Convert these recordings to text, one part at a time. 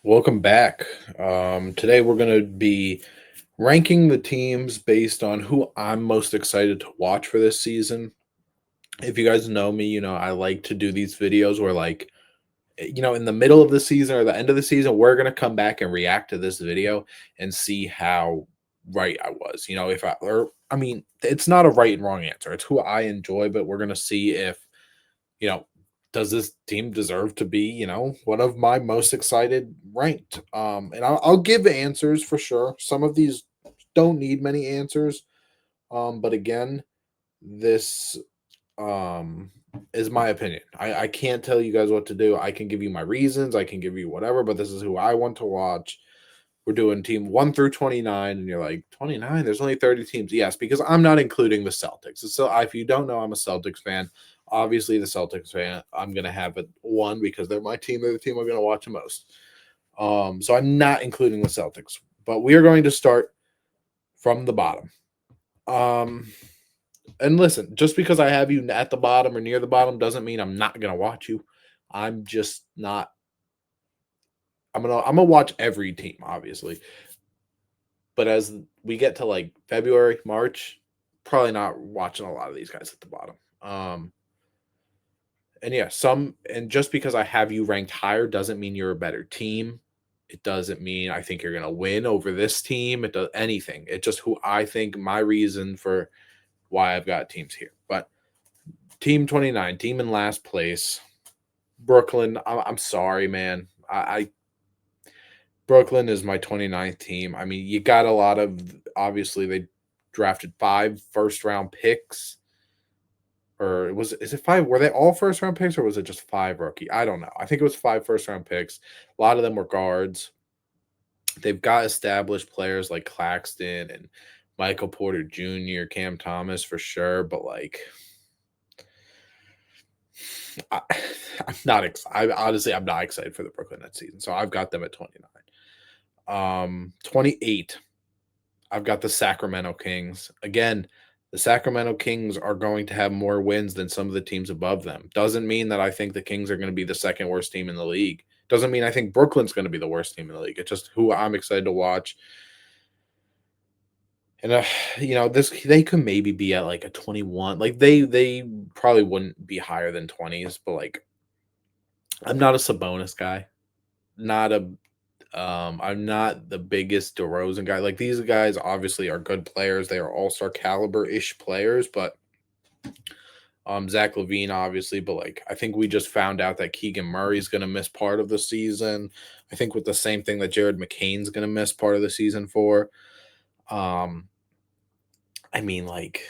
Welcome back. Today we're going to be ranking the teams based on who I'm most excited to watch for this season. If you guys know me, I like to do these videos where, like, in the middle of the season or the end of the season, we're going to come back and react to this video and see how right I was. If I, or I mean, it's not a right and wrong answer, it's who I enjoy, but we're going to see if you know, does this team deserve to be, one of my most excited ranked? And I'll give answers for sure. Some of these don't need many answers. But again, this um is my opinion. I can't tell you guys what to do. I can give you my reasons, I can give you whatever, but this is who I want to watch. We're doing team 1 through 29, and you're like, 29? There's only 30 teams. Yes, because I'm not including the Celtics. So if you don't know, I'm a Celtics fan. Obviously, the Celtics fan, I'm gonna have it one because they're my team. They're the team I'm gonna watch the most. So I'm not including the Celtics, but we are going to start from the bottom. Um, and listen, just because I have you at the bottom or near the bottom doesn't mean I'm not gonna watch you. I'm just not. I'm gonna watch every team, obviously. But as we get to like February, March, probably not watching a lot of these guys at the bottom. And yeah, and just because I have you ranked higher doesn't mean you're a better team. It doesn't mean I think you're gonna win over this team. It does anything. It's just who I think my reason for why I've got teams here. But team 29, team in last place, Brooklyn. I'm sorry, man. I Brooklyn is my 29th team. I mean, you got a lot of obviously they drafted 5 first round picks. Or is it 5? Were they all first round picks or was it just 5 rookie? I don't know. I think it was 5 first round picks. A lot of them were guards. They've got established players like Claxton and Michael Porter Jr., Cam Thomas for sure, but like I, I'm not excited. Honestly, I'm not excited for the Brooklyn Nets season. So I've got them at 29. 28. I've got the Sacramento Kings. Again, the Sacramento Kings are going to have more wins than some of the teams above them. Doesn't mean that I think the Kings are going to be the second worst team in the league. Doesn't mean I think Brooklyn's going to be the worst team in the league. It's just who I'm excited to watch. And this they could maybe be at like a 21. Like they probably wouldn't be higher than 20s, but like I'm not a Sabonis guy. Not a I'm not the biggest DeRozan guy. Like these guys obviously are good players. They are all-star caliber-ish players, but Zach LaVine obviously, but like I think we just found out that Keegan Murray's gonna miss part of the season. I think with the same thing that Jared McCain's gonna miss part of the season for. Um, I mean, like,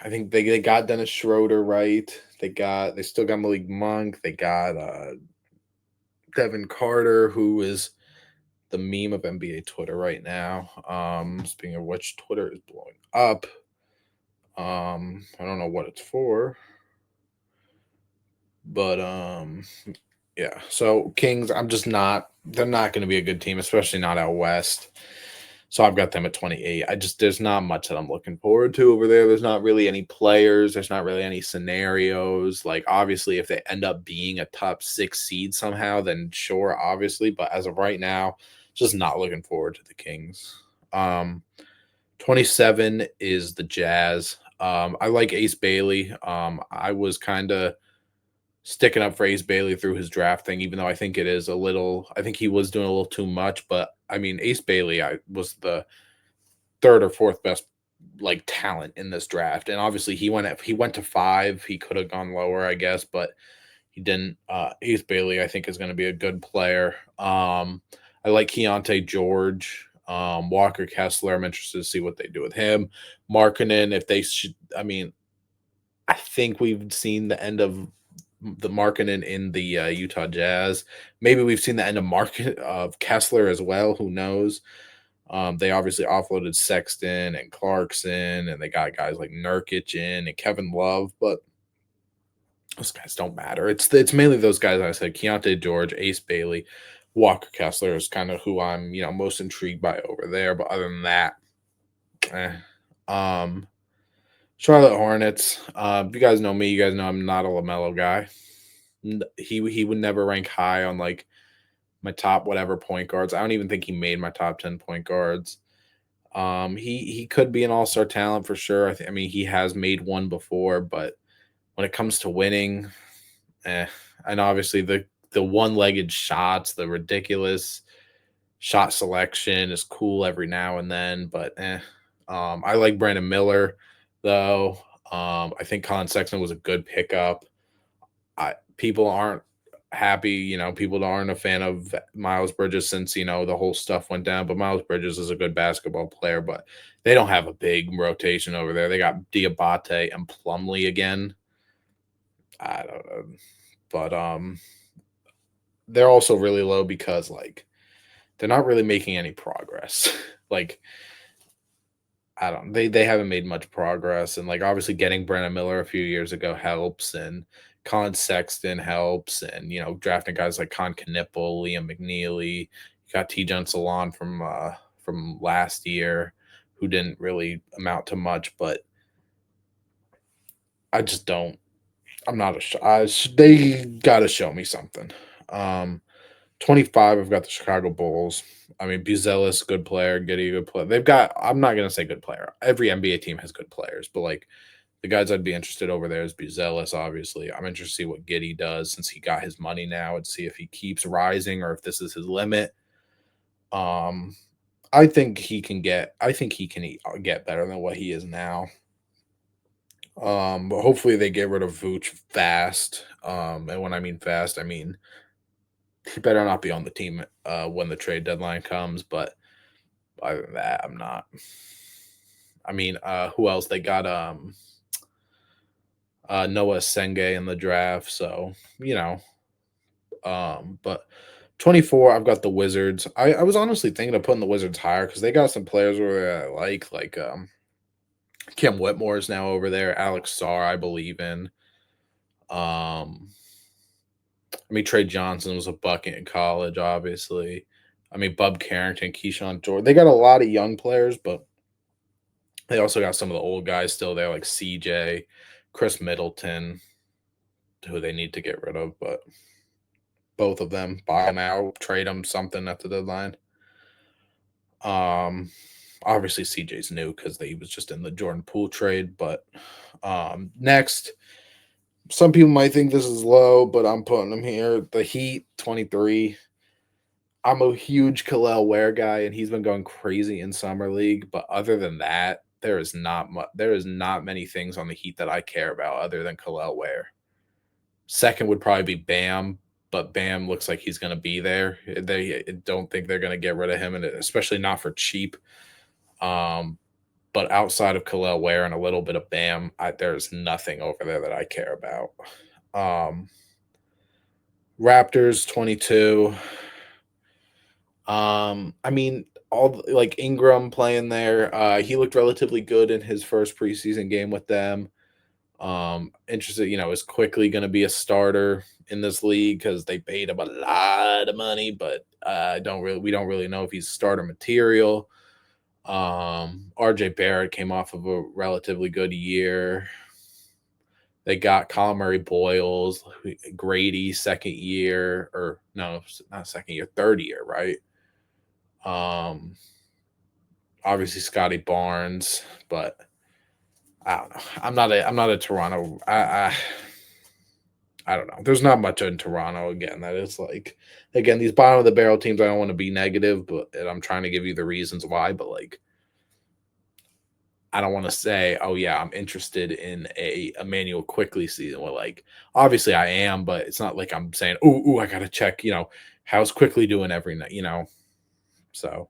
I think they got Dennis Schroeder right. They still got Malik Monk. They got Devin Carter, who is the meme of NBA Twitter right now. Speaking of which, Twitter is blowing up. I don't know what it's for, but yeah. So Kings, I'm just not. They're not going to be a good team, especially not out west. So I've got them at 28. There's not much that I'm looking forward to over there. There's not really any players. There's not really any scenarios. Like obviously, if they end up being a top 6 seed somehow, then sure, obviously. But as of right now, just not looking forward to the Kings. 27 is the Jazz. I like Ace Bailey. I was kind of sticking up for Ace Bailey through his draft thing, even though I think it is a little, I think he was doing a little too much. But I mean, Ace Bailey was the third or fourth best like talent in this draft. And obviously he went to 5. He could have gone lower, I guess, but he didn't. Ace Bailey, I think, is going to be a good player. I like Keontae George. Walker Kessler, I'm interested to see what they do with him. Markkinen, if they should, I mean, I think we've seen the end of the Markkinen in the Utah Jazz. Maybe we've seen the end of Kessler as well. Who knows? They obviously offloaded Sexton and Clarkson, and they got guys like Nurkic in and Kevin Love, but those guys don't matter. It's mainly those guys I said: Keontae George, Ace Bailey, Walker Kessler is kind of who I'm most intrigued by over there. But other than that, eh. Um, Charlotte Hornets. If you guys know me, you guys know I'm not a LaMelo guy. He would never rank high on like my top whatever point guards. I don't even think he made my top 10 point guards. He could be an all-star talent for sure. I mean, he has made one before, but when it comes to winning, eh. And obviously the one-legged shots, the ridiculous shot selection is cool every now and then, but I like Brandon Miller though. I think Colin Sexton was a good pickup. People aren't happy, people aren't a fan of Miles Bridges since, the whole stuff went down. But Miles Bridges is a good basketball player, but they don't have a big rotation over there. They got Diabate and Plumlee again. I don't know. But they're also really low because they're not really making any progress. like I don't they haven't made much progress, and obviously getting Brandon Miller a few years ago helps, and Colin Sexton helps, and drafting guys like Con Knipple, Liam McNeely. You got T. Salon from last year, who didn't really amount to much, but I just don't. I'm not they got to show me something. Um, 25, I've got the Chicago Bulls. I mean, Buzelis, good player, Giddy, good player. They've got, I'm not going to say good player. Every NBA team has good players, but the guys I'd be interested over there is Buzelis, obviously. I'm interested to see what Giddy does since he got his money now and see if he keeps rising or if this is his limit. Um, I think he can get better than what he is now. But hopefully they get rid of Vooch fast. And when I mean fast, I mean he better not be on the team when the trade deadline comes. But other than that, I'm not. I mean, who else? They got Noah Senge in the draft, so but 24, I've got the Wizards. I was honestly thinking of putting the Wizards higher because they got some players over there I like Kim Whitmore is now over there, Alex Sarr, I believe in. Um, I mean, Trey Johnson was a bucket in college, obviously. I mean, Bub Carrington, Keyshawn Jordan. They got a lot of young players, but they also got some of the old guys still there, like CJ, Chris Middleton, who they need to get rid of, but both of them, buy them out, trade them something at the deadline. Obviously CJ's new because he was just in the Jordan Poole trade, but next, some people might think this is low, but I'm putting them here. The Heat 23. I'm a huge Khalil Ware guy, and he's been going crazy in summer league. But other than that, there is not much. There is not many things on the Heat that I care about other than Khalil Ware. Second would probably be Bam, but Bam looks like he's going to be there. They don't think they're going to get rid of him, and especially not for cheap. But outside of Khalil Ware and a little bit of Bam, there's nothing over there that I care about. Raptors 22. I mean, all Ingram playing there. He looked relatively good in his first preseason game with them. Interested, is quickly going to be a starter in this league because they paid him a lot of money, but we don't really know if he's starter material. RJ Barrett came off of a relatively good year. They got Colin Murray Boyles, Grady second year, or no, not second year, third year, right? Obviously Scotty Barnes, but I don't know. I'm not a Toronto. I don't know. There's not much in Toronto again. That is again, these bottom of the barrel teams. I don't want to be negative, but I'm trying to give you the reasons why. But I don't want to say, oh yeah, I'm interested in a Emmanuel Quickly season. Well, obviously I am, but it's not like I'm saying, oh, I gotta check. How's Quickly doing every night? So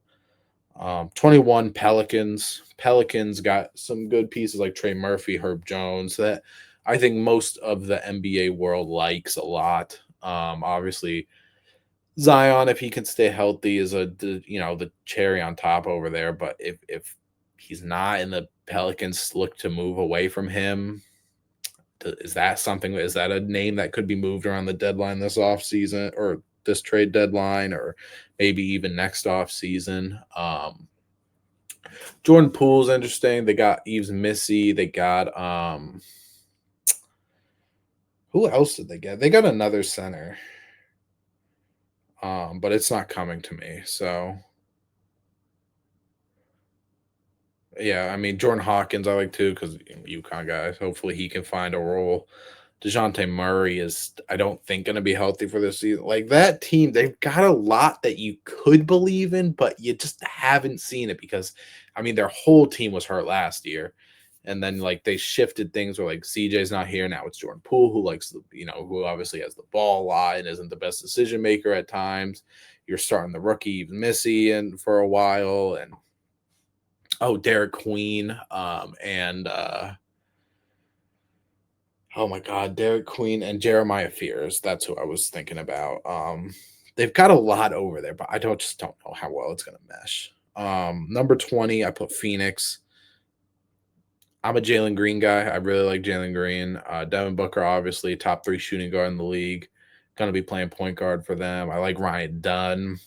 21 Pelicans. Pelicans got some good pieces like Trey Murphy, Herb Jones that I think most of the NBA world likes a lot. Obviously Zion, if he can stay healthy, is the cherry on top over there. But if he's not, and the Pelicans look to move away from him, is that a name that could be moved around the deadline this off season or this trade deadline or maybe even next off season? Jordan Poole's interesting. They got Yves Missy. They got who else did they get? They got another center. but it's not coming to me. So yeah, I mean Jordan Hawkins I like too because UConn guys. Hopefully he can find a role. DeJounte Murray is, I don't think, going to be healthy for this season. Like that team, they've got a lot that you could believe in, but you just haven't seen it because, I mean, their whole team was hurt last year. And then like they shifted things where like CJ's not here. Now it's Jordan Poole, who likes the, who obviously has the ball a lot and isn't the best decision maker at times. You're starting the rookie Missy and for a while. And Derek Queen. And Oh my God, Derek Queen and Jeremiah Fears. That's who I was thinking about. They've got a lot over there, but I just don't know how well it's gonna mesh. Number 20, I put Phoenix. I'm a Jalen Green guy. I really like Jalen Green. Devin Booker, obviously, top three shooting guard in the league. Gonna be playing point guard for them. I like Ryan Dunn.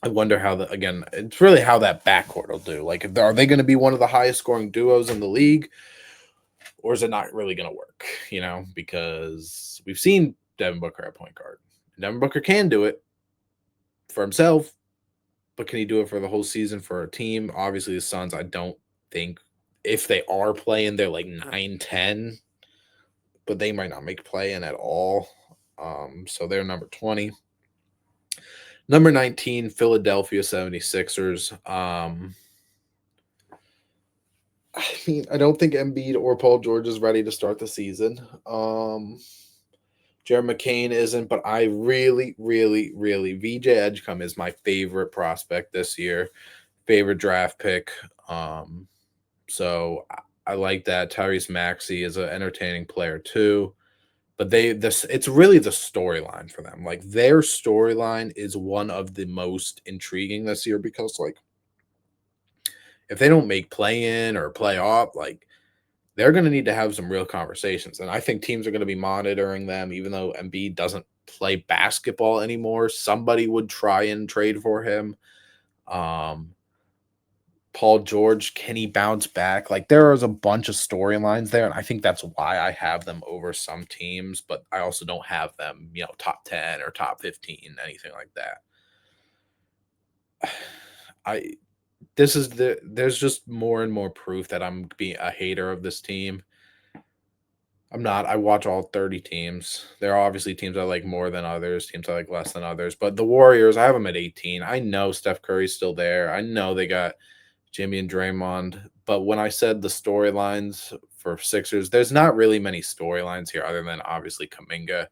I wonder how it's really how that backcourt will do. Like, are they going to be one of the highest scoring duos in the league? Or is it not really going to work? Because we've seen Devin Booker at point guard. Devin Booker can do it for himself, but can he do it for the whole season for a team? Obviously, the Suns, I don't think if they are playing, they're like 9-10, but they might not make play-in at all. So they're number 20. Number 19, Philadelphia 76ers. I mean, I don't think Embiid or Paul George is ready to start the season. Jared McCain isn't, but I really, really, really, VJ Edgecombe is my favorite prospect this year, favorite draft pick. So I like that. Tyrese Maxey is an entertaining player too. But it's really the storyline for them. Like their storyline is one of the most intriguing this year because like if they don't make play in or play off, like they're going to need to have some real conversations. And I think teams are going to be monitoring them, even though Embiid doesn't play basketball anymore. Somebody would try and trade for him. Paul George, can he bounce back? Like there is a bunch of storylines there. And I think that's why I have them over some teams, but I also don't have them, top 10 or top 15, anything like that. There's just more and more proof that I'm being a hater of this team. I'm not. I watch all 30 teams. There are obviously teams I like more than others, teams I like less than others. But the Warriors, I have them at 18. I know Steph Curry's still there. I know they got Jimmy and Draymond. But when I said the storylines for Sixers, there's not really many storylines here other than obviously Kuminga.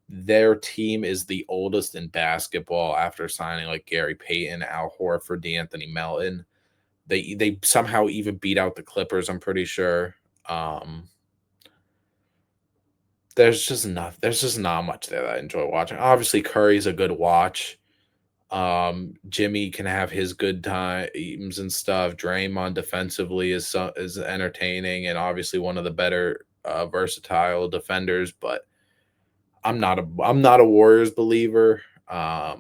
Their team is the oldest in basketball after signing like Gary Payton, Al Horford, DeAnthony Melton. They somehow even beat out the Clippers, I'm pretty sure. There's just not much there that I enjoy watching. Obviously, Curry's a good watch. Jimmy can have his good times and stuff. Draymond defensively is entertaining and obviously one of the better versatile defenders, but I'm not a Warriors believer. I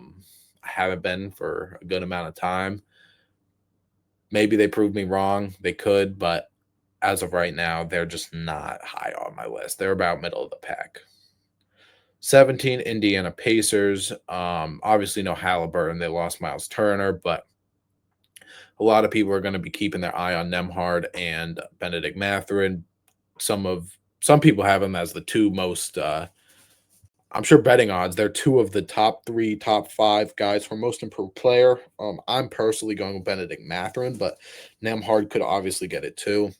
haven't been for a good amount of time. Maybe they proved me wrong. They could, but as of right now, they're just not high on my list. They're about middle of the pack. 17, Indiana Pacers. Obviously, no Halliburton. They lost Miles Turner, but a lot of people are going to be keeping their eye on Nemhard and Benedict Mathurin. Some people have them as the two most. I'm sure betting odds. They're two of the top three, top five guys for most improved player. I'm personally going with Benedict Mathurin, but Nemhard could obviously get it too.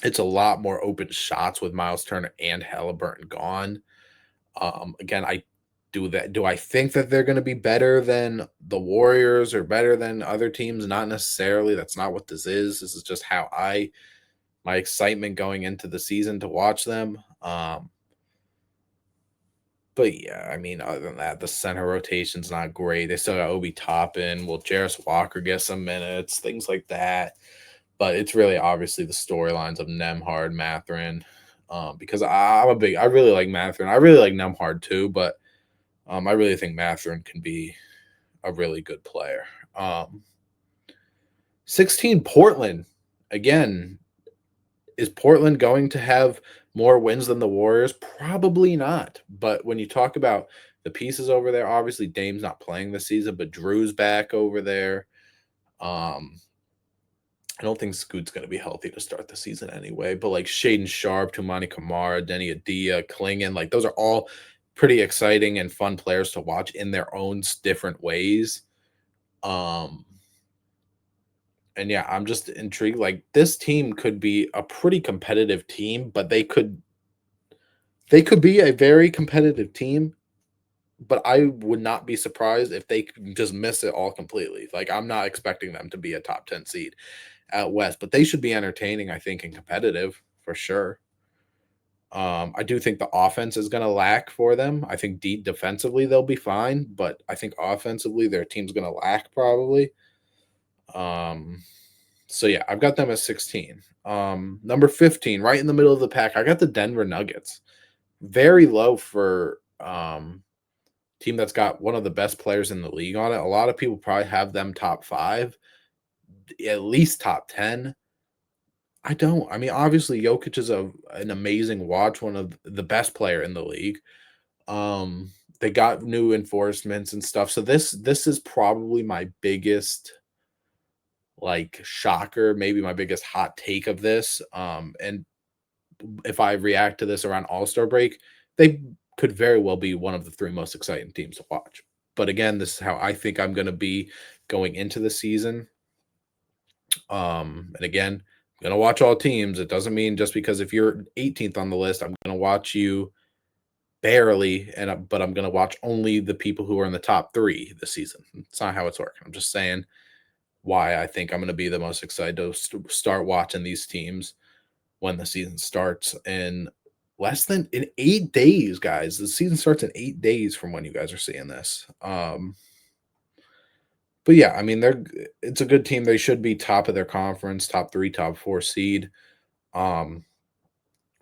It's a lot more open shots with Miles Turner and Halliburton gone. Again, do I think that they're going to be better than the Warriors or better than other teams? Not necessarily. That's not what this is. This is just how my excitement going into the season to watch them. But yeah, I mean, other than that, the center rotation's not great. They still got Obi Toppin. Will Jarris Walker get some minutes? Things like that. But it's really obviously the storylines of Nemhard, Mathurin, because I really like Mathurin. I really like Nemhard too, but I really think Mathurin can be a really good player. 16, Portland. Again, is Portland going to have more wins than the Warriors? Probably not. But when you talk about the pieces over there. Obviously, Dame's not playing this season, but Drew's back over there. Um, I don't think Scoot's going to be healthy to start the season anyway, but like Shaden Sharp, Tumani Kamara, Denny Adia, Klingon, like those are all pretty exciting and fun players to watch in their own different ways. Um, and yeah, I'm just intrigued. Like this team could be a pretty competitive team, but they could be a very competitive team, but I would not be surprised if they could just miss it all completely. Like I'm not expecting them to be a top 10 seed out west, but they should be entertaining, I think, and competitive for sure. I do think the offense is going to lack for them. I think defensively they'll be fine, but I think offensively their team's going to lack probably. Um, so yeah, I've got them at 16. Number 15, right in the middle of the pack, I got the Denver Nuggets. Very low for team that's got one of the best players in the league on it. A lot of people probably have them top 5, at least top 10. I don't. I mean, obviously, Jokic is an amazing watch, one of the best player in the league. Um, they got new enforcements and stuff. So this is probably my biggest like shocker, maybe my biggest hot take of this. And if I react to this around All-Star break, they could very well be one of the 3 most exciting teams to watch. But again, this is how I think I'm going to be going into the season. And again, I'm going to watch all teams. It doesn't mean just because if you're 18th on the list, I'm going to watch you barely, but I'm going to watch only the people who are in the top 3 this season. It's not how it's working. I'm just saying why I think I'm going to be the most excited to start watching these teams when the season starts in less than in 8 days, guys. The season starts in 8 days from when you guys are seeing this. But yeah, I mean, it's a good team. They should be top of their conference, top 3, top 4 seed. Um,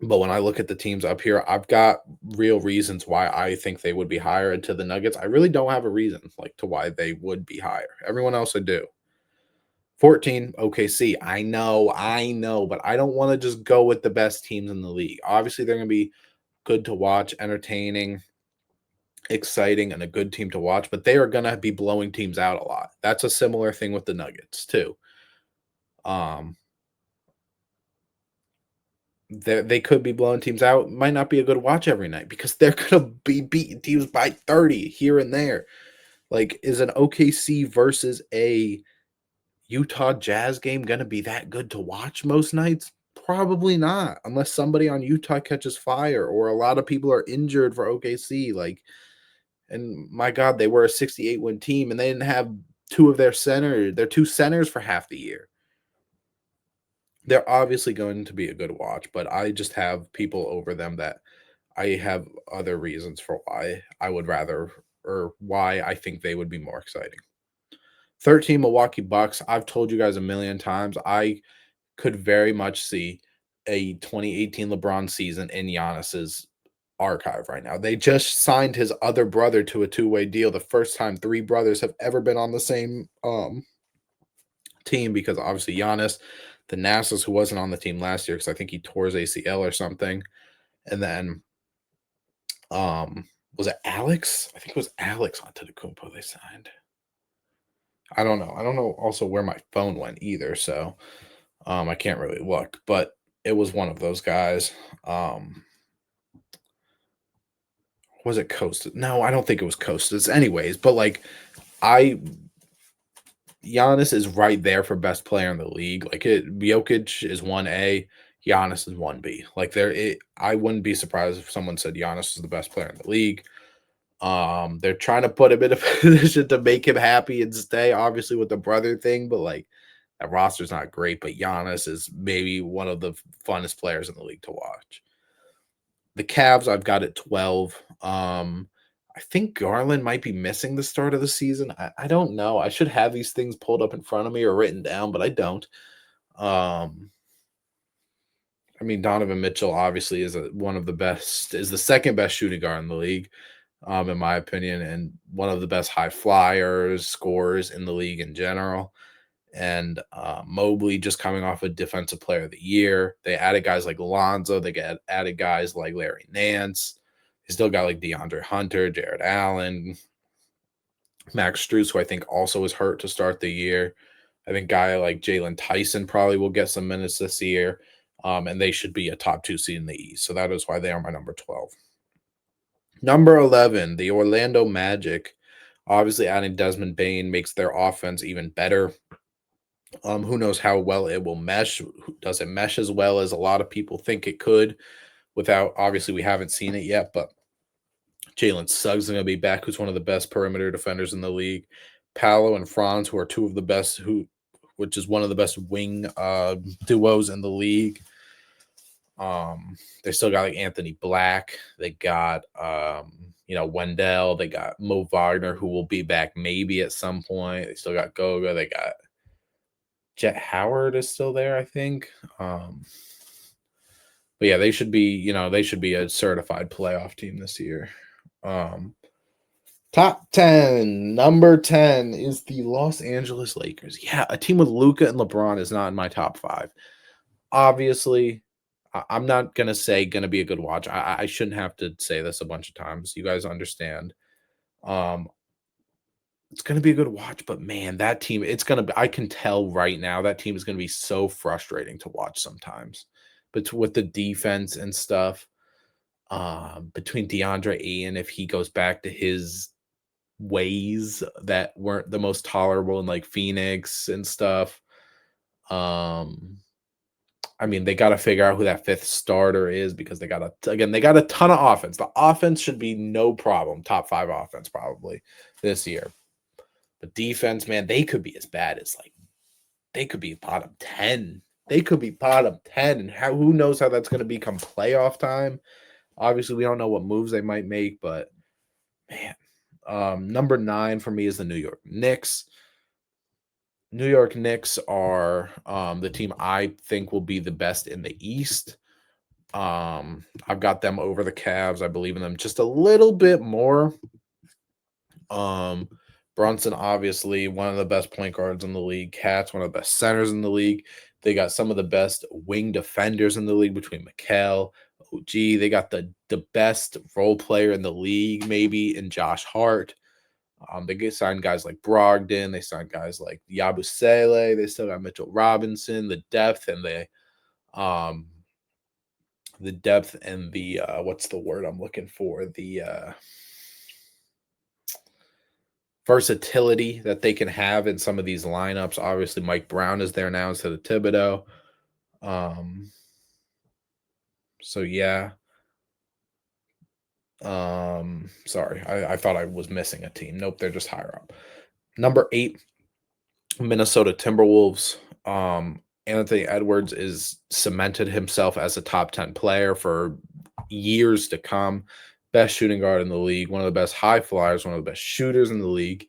but when I look at the teams up here, I've got real reasons why I think they would be higher. And to the Nuggets, I really don't have a reason like to why they would be higher. Everyone else I do. 14, OKC. I know, but I don't want to just go with the best teams in the league. Obviously, they're going to be good to watch, entertaining, exciting, and a good team to watch, but they are going to be blowing teams out a lot. That's a similar thing with the Nuggets, too. Um, they could be blowing teams out. Might not be a good watch every night because they're going to be beating teams by 30 here and there. Like, is an OKC versus a Utah Jazz game going to be that good to watch most nights? Probably not, unless somebody on Utah catches fire or a lot of people are injured for OKC. Like, and my God, they were a 68 win team and they didn't have their 2 centers for half the year. They're obviously going to be a good watch, but I just have people over them that I have other reasons for why I would rather or why I think they would be more exciting. 13 Milwaukee Bucks. I've told you guys a million times. I could very much see a 2018 LeBron season in Giannis's archive right now. They just signed his other brother to a 2-way deal. The first time 3 brothers have ever been on the same team because obviously Giannis, the Nasus, who wasn't on the team last year because I think he tore his ACL or something. And then was it Alex? I think it was Alex Antetokounmpo they signed. I don't know. I don't know also where my phone went either, so I can't really look, but it was one of those guys. Was it Coast? No, I don't think it was Costas. Anyways, but like I Giannis is right there for best player in the league. Like Jokic is 1A, Giannis is 1B. Like I wouldn't be surprised if someone said Giannis is the best player in the league. They're trying to put him in a position to make him happy and stay, obviously with the brother thing, but like that roster's not great. But Giannis is maybe one of the funnest players in the league to watch. The Cavs, I've got at 12. I think Garland might be missing the start of the season. I don't know. I should have these things pulled up in front of me or written down, but I don't. I mean, Donovan Mitchell obviously is is the second best shooting guard in the league, in my opinion, and one of the best high flyers, scorers in the league in general. And Mobley just coming off a defensive player of the year. They added guys like Lonzo. Added guys like Larry Nance. They still got like DeAndre Hunter, Jared Allen, Max Strus, who I think also was hurt to start the year. I think guy like Jalen Tyson probably will get some minutes this year. And they should be a top 2 seed in the East. So that is why they are my number 12. Number 11, the Orlando Magic. Obviously, adding Desmond Bain makes their offense even better. Who knows how well it will mesh? Does it mesh as well as a lot of people think it could? Without obviously, we haven't seen it yet, but Jalen Suggs is going to be back, who's one of the best perimeter defenders in the league. Paolo and Franz, who are two of the best, which is one of the best wing duos in the league. They still got like Anthony Black. They got Wendell. They got Mo Wagner, who will be back maybe at some point. They still got Goga. They got Jet Howard is still there, I think. But yeah, they should be a certified playoff team this year. Top 10, number 10 is the Los Angeles Lakers. Yeah, a team with Luka and LeBron is not in my top 5. Obviously, I'm not going to say going to be a good watch. I shouldn't have to say this a bunch of times. You guys understand. It's going to be a good watch, but man, that team, I can tell right now that team is going to be so frustrating to watch sometimes. But with the defense and stuff, between DeAndre Ayton, if he goes back to his ways that weren't the most tolerable in like Phoenix and stuff. I mean, they got to figure out who that 5th starter is because they got a ton of offense. The offense should be no problem. Top 5 offense probably this year. But defense, man, they could be as bad as they could be bottom 10. They could be bottom 10. And who knows how that's going to become playoff time. Obviously, we don't know what moves they might make, but man, number 9 for me is the New York Knicks. New York Knicks are the team I think will be the best in the East. I've got them over the Cavs. I believe in them just a little bit more. Brunson, obviously, one of the best point guards in the league. Cat's one of the best centers in the league. They got some of the best wing defenders in the league between Mikal, OG. They got the best role player in the league, maybe, in Josh Hart. They signed guys like Brogdon. They signed guys like Yabusele. They still got Mitchell Robinson. The depth and the what's the word I'm looking for? The versatility that they can have in some of these lineups. Obviously, Mike Brown is there now instead of Thibodeau. So yeah. Sorry, I thought I was missing a team. Nope, they're just higher up. Number 8, Minnesota Timberwolves. Anthony Edwards is cemented himself as a top 10 player for years to come. Best shooting guard in the league, one of the best high flyers, one of the best shooters in the league.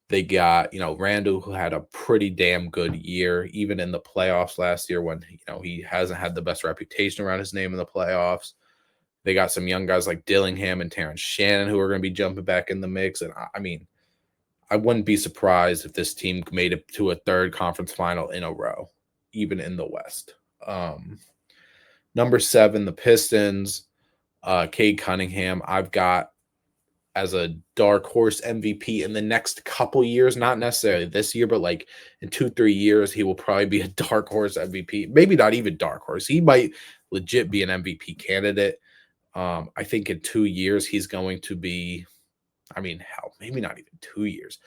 They got, Randall, who had a pretty damn good year, even in the playoffs last year when, he hasn't had the best reputation around his name in the playoffs. They got some young guys like Dillingham and Terrence Shannon who are going to be jumping back in the mix. And I mean, I wouldn't be surprised if this team made it to a 3rd conference final in a row, even in the West. Number 7, the Pistons. Cade Cunningham, I've got as a dark horse MVP in the next couple years, not necessarily this year, but like in 2-3 years, he will probably be a dark horse MVP. Maybe not even dark horse. He might legit be an MVP candidate. I think in 2 years, he's going to be, hell, maybe not even 2 years.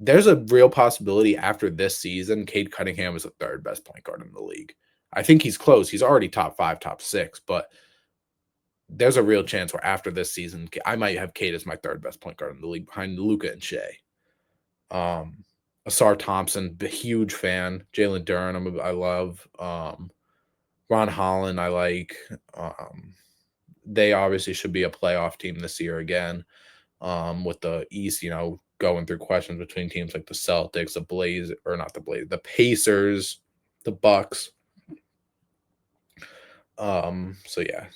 There's a real possibility after this season, Cade Cunningham is the 3rd best point guard in the league. I think he's close. He's already top 5, top 6, but there's a real chance where after this season, I might have Cade as my 3rd best point guard in the league behind Luka and Shea. Asar Thompson, a huge fan. Jalen Duren, I love. Ron Holland, I like. They obviously should be a playoff team this year again. With the East, going through questions between teams like the Celtics, the Pacers, the Bucks. So yeah.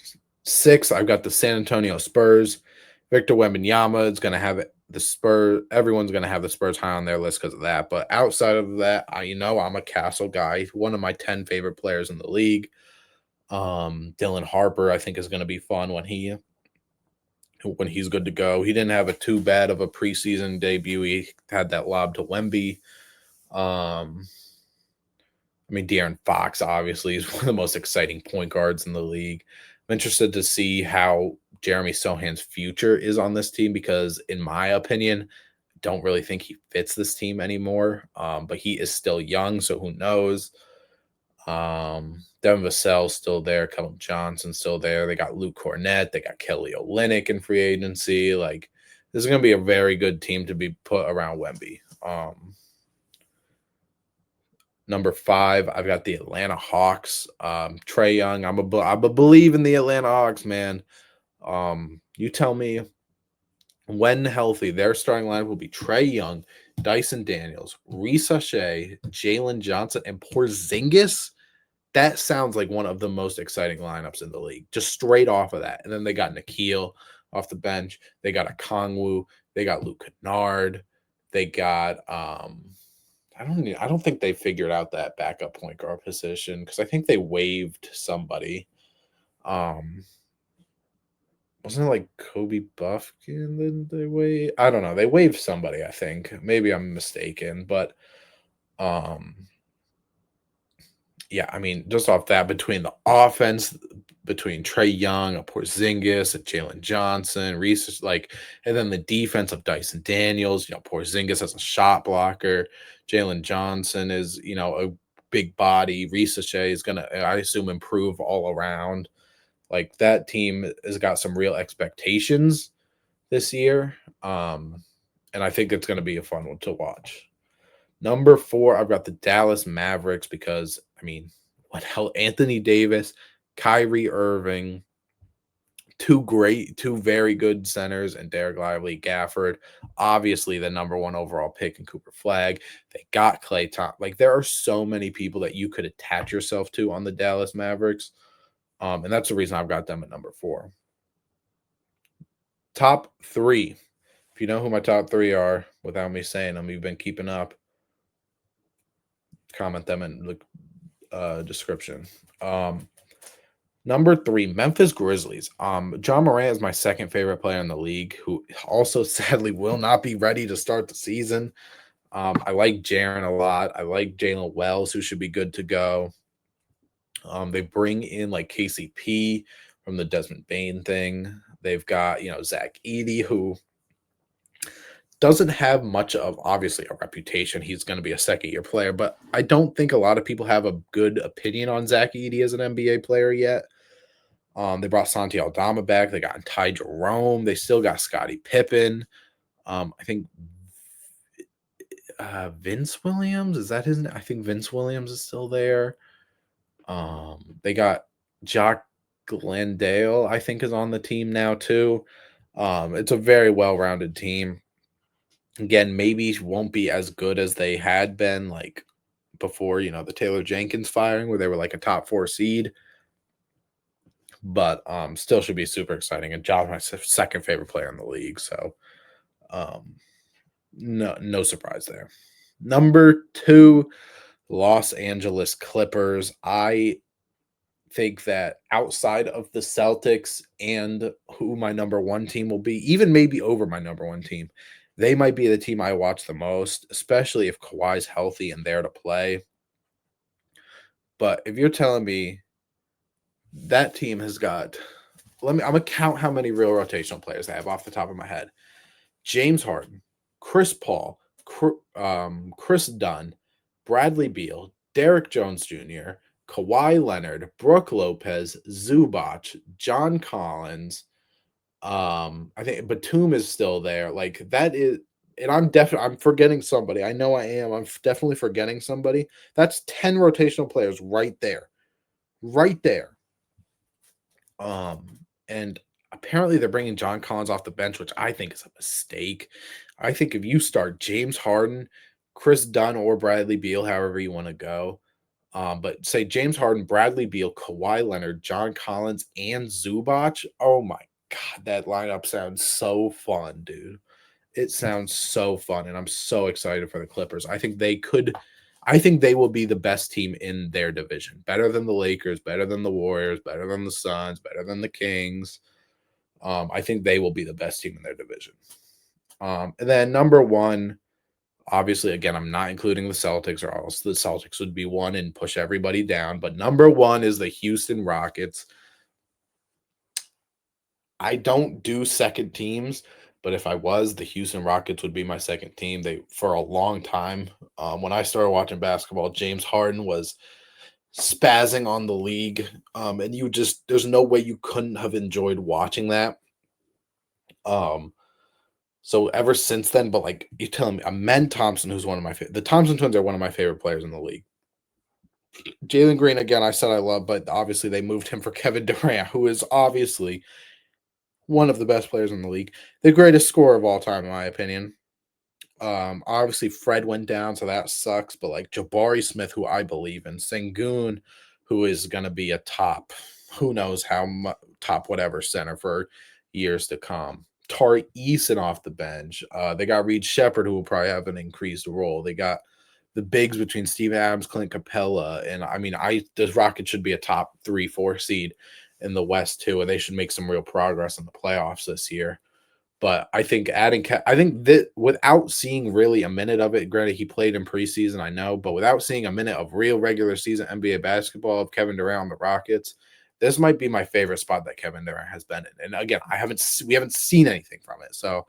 6, I've got the San Antonio Spurs. Victor Wembanyama is going to have the Spurs. Everyone's going to have the Spurs high on their list because of that. But outside of that, I'm a Castle guy. One of my 10 favorite players in the league. Dylan Harper, I think, is going to be fun when when he's good to go. He didn't have a too bad of a preseason debut. He had that lob to Wemby. I mean, De'Aaron Fox obviously is one of the most exciting point guards in the league. I'm interested to see how Jeremy Sohan's future is on this team because, in my opinion, don't really think he fits this team anymore. But he is still young, so who knows? Devin Vassell's still there. Keldon Johnson's still there. They got Luke Cornett. They got Kelly Olynyk in free agency. Like, this is going to be a very good team to be put around Wemby. Number 5, I've got the Atlanta Hawks. Trae Young. I'm a believe in the Atlanta Hawks, man. You tell me when healthy, their starting line will be Trae Young, Dyson Daniels, Risa Shea, Jalen Johnson, and Porzingis. That sounds like one of the most exciting lineups in the league, just straight off of that. And then they got Nikhil off the bench. They got Okongwu. They got Luke Kennard. They got I don't think they figured out that backup point guard position because I think they waived somebody. Wasn't it like Kobe Buffkin? Then they waived. I don't know. They waived somebody. I think maybe I'm mistaken, but yeah. I mean, just off that, between the offense, between Trae Young, a Porzingis, a Jalen Johnson, Reese, like, and then the defense of Dyson Daniels. Porzingis as a shot blocker. Jalen Johnson is, a big body. Reese Shea is gonna, I assume, improve all around. Like, that team has got some real expectations this year. And I think it's going to be a fun one to watch. Number 4, I've got the Dallas Mavericks because, I mean, what hell? Anthony Davis, Kyrie Irving, two very good centers, and Derek Lively, Gafford. Obviously, the number 1 overall pick in Cooper Flag. They got Klay Thompson. Like, there are so many people that you could attach yourself to on the Dallas Mavericks. And that's the reason I've got them at number 4. Top 3. If you know who my top 3 are, without me saying them, you've been keeping up, comment them in the description. Number 3, Memphis Grizzlies. John Morant is my second favorite player in the league, who also sadly will not be ready to start the season. I like Jaren a lot. I like Jalen Wells, who should be good to go. They bring in like KCP from the Desmond Bain thing. They've got, Zach Edey, who doesn't have much of, obviously, a reputation. He's going to be a second-year player, but I don't think a lot of people have a good opinion on Zach Edey as an NBA player yet. They brought Santi Aldama back. They got Ty Jerome. They still got Scottie Pippen. I think Vince Williams, is that his name? I think Vince Williams is still there. They got Jock Glendale, I think, is on the team now too. It's a very well-rounded team. Again, maybe won't be as good as they had been like before, the Taylor Jenkins firing, where they were like a top 4 seed. But still should be super exciting. And Josh, my second favorite player in the league. So no surprise there. Number 2, Los Angeles Clippers. I think that outside of the Celtics and who my number 1 team will be, even maybe over my number 1 team, they might be the team I watch the most, especially if Kawhi's healthy and there to play. But if you're telling me that team has got, I'm going to count how many real rotational players they have off the top of my head. James Harden, Chris Paul, Chris Dunn, Bradley Beal, Derek Jones Jr., Kawhi Leonard, Brooke Lopez, Zubac, John Collins. I think Batum is still there. Like, that is, and I'm forgetting somebody. I know I am. I'm definitely forgetting somebody. That's 10 rotational players right there. Right there. And apparently they're bringing John Collins off the bench, which I think is a mistake. I think if you start James Harden, Chris Dunn, or Bradley Beal, however you want to go, but say James Harden, Bradley Beal, Kawhi Leonard, John Collins, and Zubac. Oh my God, that lineup sounds so fun, dude. It sounds so fun, and I'm so excited for the Clippers. I think they will be the best team in their division. Better than the Lakers, better than the Warriors, better than the Suns, better than the Kings. I think they will be the best team in their division. And then number one, obviously, again, I'm not including the Celtics, or else the Celtics would be one and push everybody down. But number one is the Houston Rockets. I don't do second teams, but if I was, the Houston Rockets would be my second team. They for a long time. When I started watching basketball, James Harden was spazzing on the league, and you just there's no way you couldn't have enjoyed watching that. Um, so ever since then, but like you're telling me, Amen Thompson, who's one of my favorite, the Thompson twins are one of my favorite players in the league. Jalen Green, again, I said I love, but obviously they moved him for Kevin Durant, who is obviously one of the best players in the league, the greatest scorer of all time, in my opinion. Obviously Fred went down, so that sucks. But like Jabari Smith, who I believe in, Sengun, who is going to be a top, who knows how top whatever center for years to come. Tari Eason off the bench. They got Reed Shepard, who will probably have an increased role. They got the bigs between Steven Adams, Clint Capella, and I mean, this Rocket should be a top 3, 4 seed in the West too, and they should make some real progress in the playoffs this year. But I think I think that without seeing really a minute of it, granted he played in preseason, I know, but without seeing a minute of real regular season NBA basketball of Kevin Durant on the Rockets, this might be my favorite spot that Kevin Durant has been in. And again, we haven't seen anything from it, so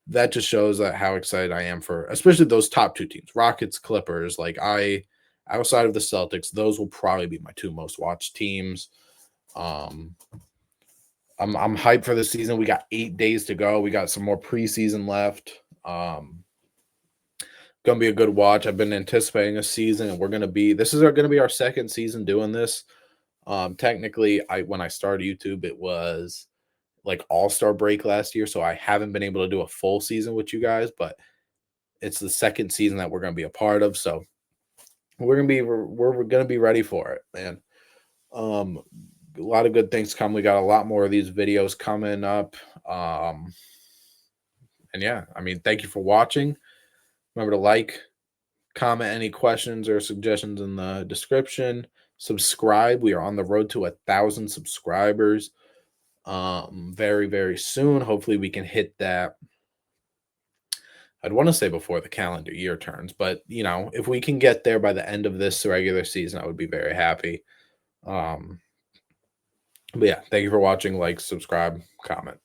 that just shows that how excited I am for, especially those top two teams, Rockets, Clippers. Like outside of the Celtics, those will probably be my two most watched teams. Um, I'm hyped for the season. We got 8 days to go. We got some more preseason left. Gonna be a good watch. I've been anticipating a season, and this is gonna be our second season doing this. Technically, when I started YouTube, it was like All-Star break last year, so I haven't been able to do a full season with you guys, but it's the second season that we're gonna be a part of, so we're gonna be ready for it, man. Um, a lot of good things come. We got a lot more of these videos coming up. And yeah, I mean, thank you for watching. Remember to like, comment any questions or suggestions in the description. Subscribe. We are on the road to 1,000 subscribers. Very, very soon. Hopefully we can hit that. I'd want to say before the calendar year turns, but if we can get there by the end of this regular season, I would be very happy. But yeah, thank you for watching. Like, subscribe, comment.